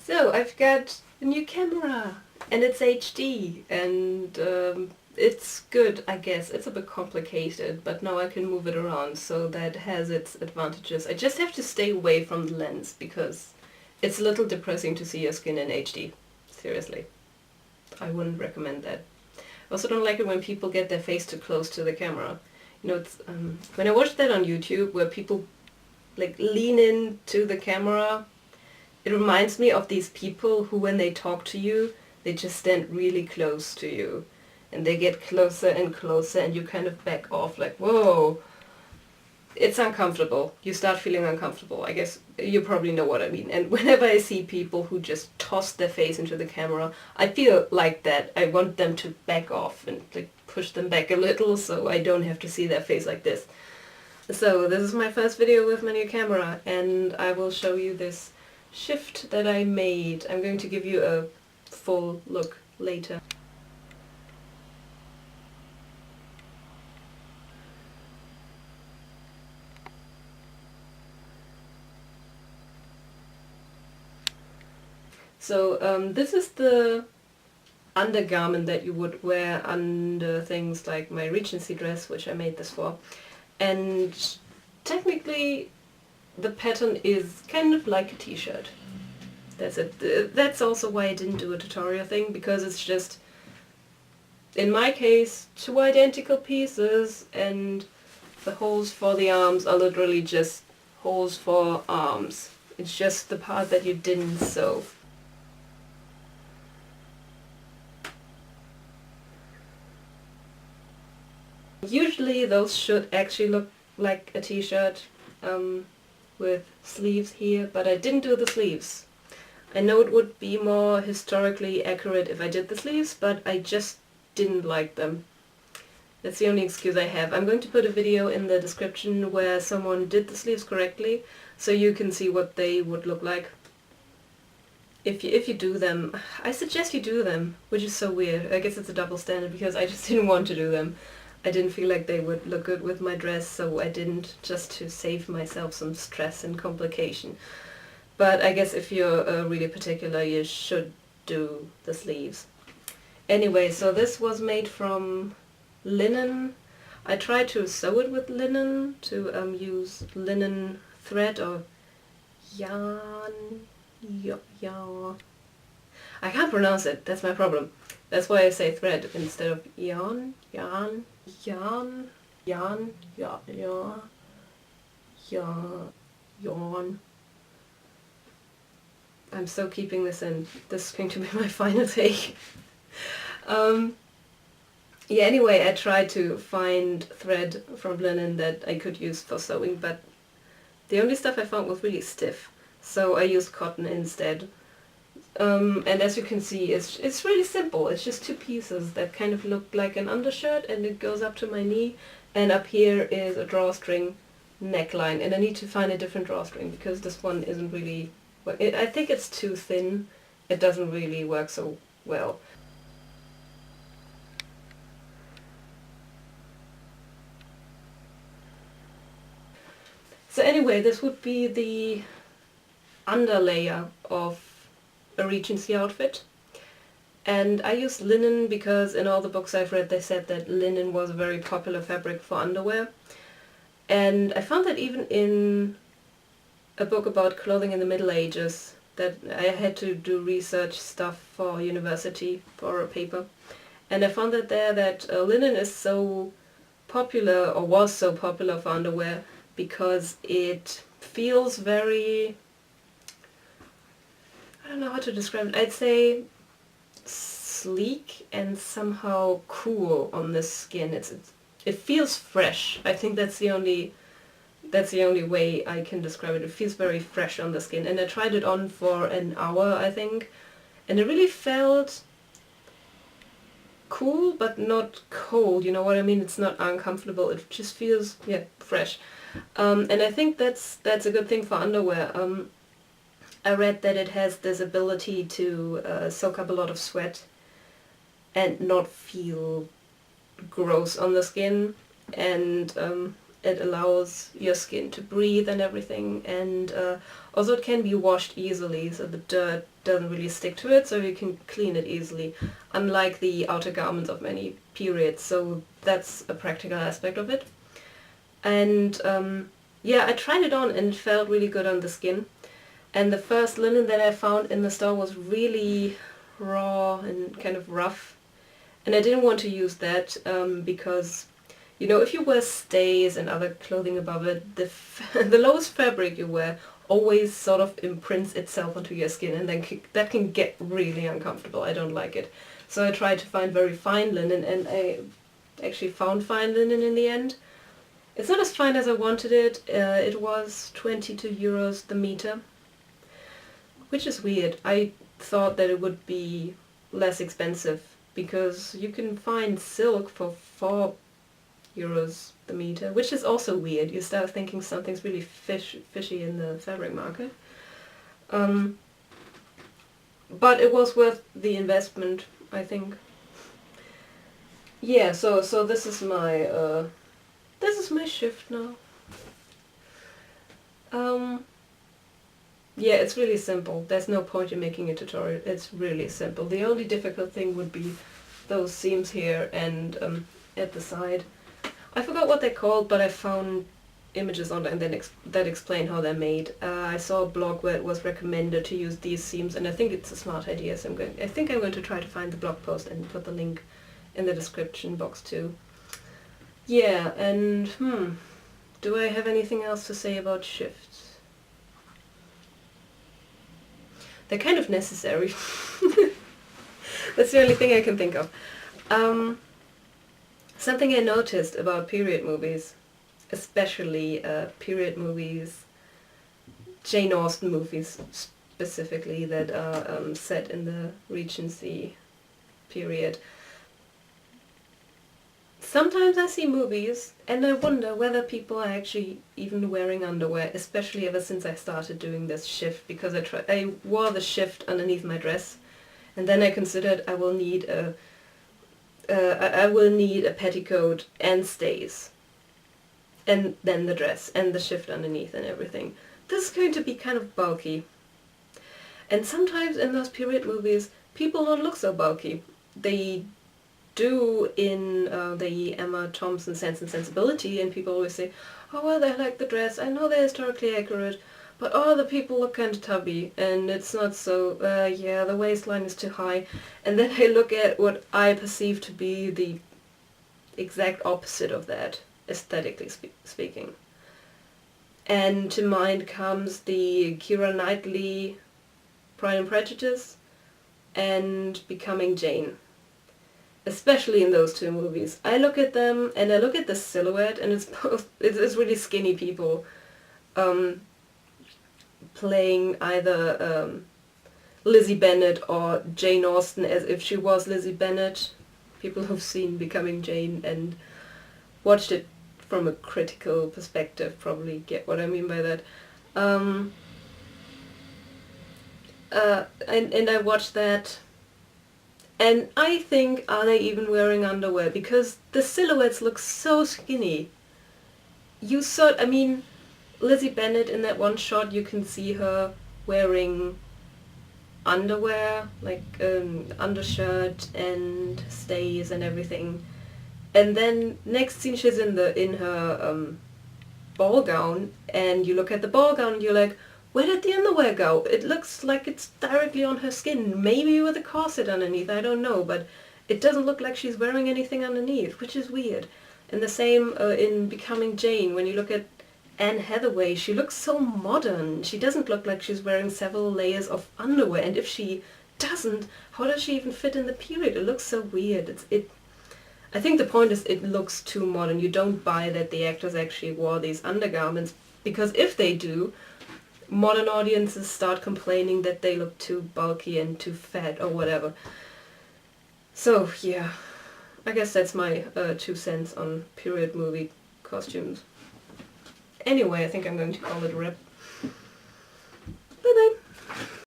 So I've got a new camera and it's HD and it's good, I guess. It's a bit complicated, but now I can move it around, so that has its advantages. I just have to stay away from the lens because it's a little depressing to see your skin in HD. Seriously. I wouldn't recommend that. I also don't like it when people get their face too close to the camera. You know, it's when I watch that on YouTube where people like lean into the camera, it reminds me of these people who, when they talk to you, they just stand really close to you. And they get closer and closer and you kind of back off like, whoa. It's uncomfortable. You start feeling uncomfortable. I guess you probably know what I mean. And whenever I see people who just toss their face into the camera, I feel like that. I want them to back off and like push them back a little so I don't have to see their face like this. So this is my first video with my new camera and I will show you this shift that I made. I'm going to give you a full look later. So this is the undergarment that you would wear under things like my Regency dress, which I made this for. And technically the pattern is kind of like a t-shirt. That's it. That's also why I didn't do a tutorial thing, because it's just, in my case, two identical pieces and the holes for the arms are literally just holes for arms. It's just the part that you didn't sew. Usually those should actually look like a t-shirt with sleeves here, but I didn't do the sleeves. I know it would be more historically accurate if I did the sleeves, but I just didn't like them. That's the only excuse I have. I'm going to put a video in the description where someone did the sleeves correctly, so you can see what they would look like. If you do them, I suggest you do them, which is so weird. I guess it's a double standard because I just didn't want to do them. I didn't feel like they would look good with my dress, so I didn't, just to save myself some stress and complication. But I guess if you're really particular, you should do the sleeves. Anyway, so this was made from linen. I tried to sew it with linen, to use linen thread or yarn. I can't pronounce it, that's my problem. That's why I say thread instead of yarn. Yarn. I'm still keeping this in. This is going to be my final take. Yeah, anyway, I tried to find thread from linen that I could use for sewing, but the only stuff I found was really stiff, so I used cotton instead. And as you can see, it's really simple. It's just two pieces that kind of look like an undershirt, and it goes up to my knee, and up here is a drawstring neckline, and I need to find a different drawstring because this one isn't really, I think it's too thin. It doesn't really work so well. So anyway, this would be the underlayer of a Regency outfit. And I used linen because in all the books I've read they said that linen was a very popular fabric for underwear. And I found that even in a book about clothing in the Middle Ages, that I had to do research stuff for university for a paper. And I found that there that linen is so popular, or was so popular for underwear, because it feels very, I don't know how to describe it. I'd say sleek and somehow cool on the skin. It feels fresh. I think that's the only way I can describe it. It feels very fresh on the skin. And I tried it on for an hour, I think, and it really felt cool but not cold. You know what I mean? It's not uncomfortable. It just feels, yeah, fresh. And I think that's a good thing for underwear. I read that it has this ability to soak up a lot of sweat and not feel gross on the skin, and it allows your skin to breathe and everything, and also it can be washed easily, so the dirt doesn't really stick to it, so you can clean it easily, unlike the outer garments of many periods, so that's a practical aspect of it. And yeah, I tried it on and it felt really good on the skin. And the first linen that I found in the store was really raw and kind of rough. And I didn't want to use that because, you know, if you wear stays and other clothing above it, the lowest fabric you wear always sort of imprints itself onto your skin, and then that can get really uncomfortable. I don't like it. So I tried to find very fine linen, and I actually found fine linen in the end. It's not as fine as I wanted it. It was 22 euros the meter, which is weird. I thought that it would be less expensive because you can find silk for 4 euros the meter, which is also weird. You start thinking something's really fishy in the fabric market. But it was worth the investment, I think. Yeah, so this is my shift now. Yeah, it's really simple. There's no point in making a tutorial. It's really simple. The only difficult thing would be those seams here and at the side. I forgot what they're called, but I found images online that explain how they're made. I saw a blog where it was recommended to use these seams, and I think it's a smart idea, so I think I'm going to try to find the blog post and put the link in the description box too. Yeah, and do I have anything else to say about shifts? They're kind of necessary. That's the only thing I can think of. Something I noticed about period movies, especially period movies, Jane Austen movies specifically, that are set in the Regency period. Sometimes I see movies and I wonder whether people are actually even wearing underwear, especially ever since I started doing this shift, because I wore the shift underneath my dress, and then I considered I will need a petticoat and stays, and then the dress and the shift underneath and everything. This is going to be kind of bulky. And sometimes in those period movies, people don't look so bulky. They do in the Emma Thompson Sense and Sensibility, and people always say, oh well, they like the dress, I know they're historically accurate, but oh, the people look kind of tubby, and it's not so, yeah, the waistline is too high. And then I look at what I perceive to be the exact opposite of that, aesthetically speaking. And to mind comes the Keira Knightley Pride and Prejudice and Becoming Jane. Especially in those two movies. I look at them and I look at the silhouette, and it's really skinny people playing either Lizzie Bennet or Jane Austen as if she was Lizzie Bennet. People who've seen Becoming Jane and watched it from a critical perspective probably get what I mean by that. And I watched that. And I think, are they even wearing underwear? Because the silhouettes look so skinny. I mean, Lizzie Bennet in that one shot, you can see her wearing underwear, like undershirt and stays and everything. And then next scene she's in her ball gown, and you look at the ball gown and you're like, where did the underwear go? It looks like it's directly on her skin, maybe with a corset underneath, I don't know, but it doesn't look like she's wearing anything underneath, which is weird. And the same in Becoming Jane, when you look at Anne Hathaway, she looks so modern. She doesn't look like she's wearing several layers of underwear, and if she doesn't, how does she even fit in the period? It looks so weird. I think the point is it looks too modern. You don't buy that the actors actually wore these undergarments, because if they do, modern audiences start complaining that they look too bulky and too fat or whatever. So yeah, I guess that's my 2 cents on period movie costumes. Anyway, I think I'm going to call it a wrap. Bye bye!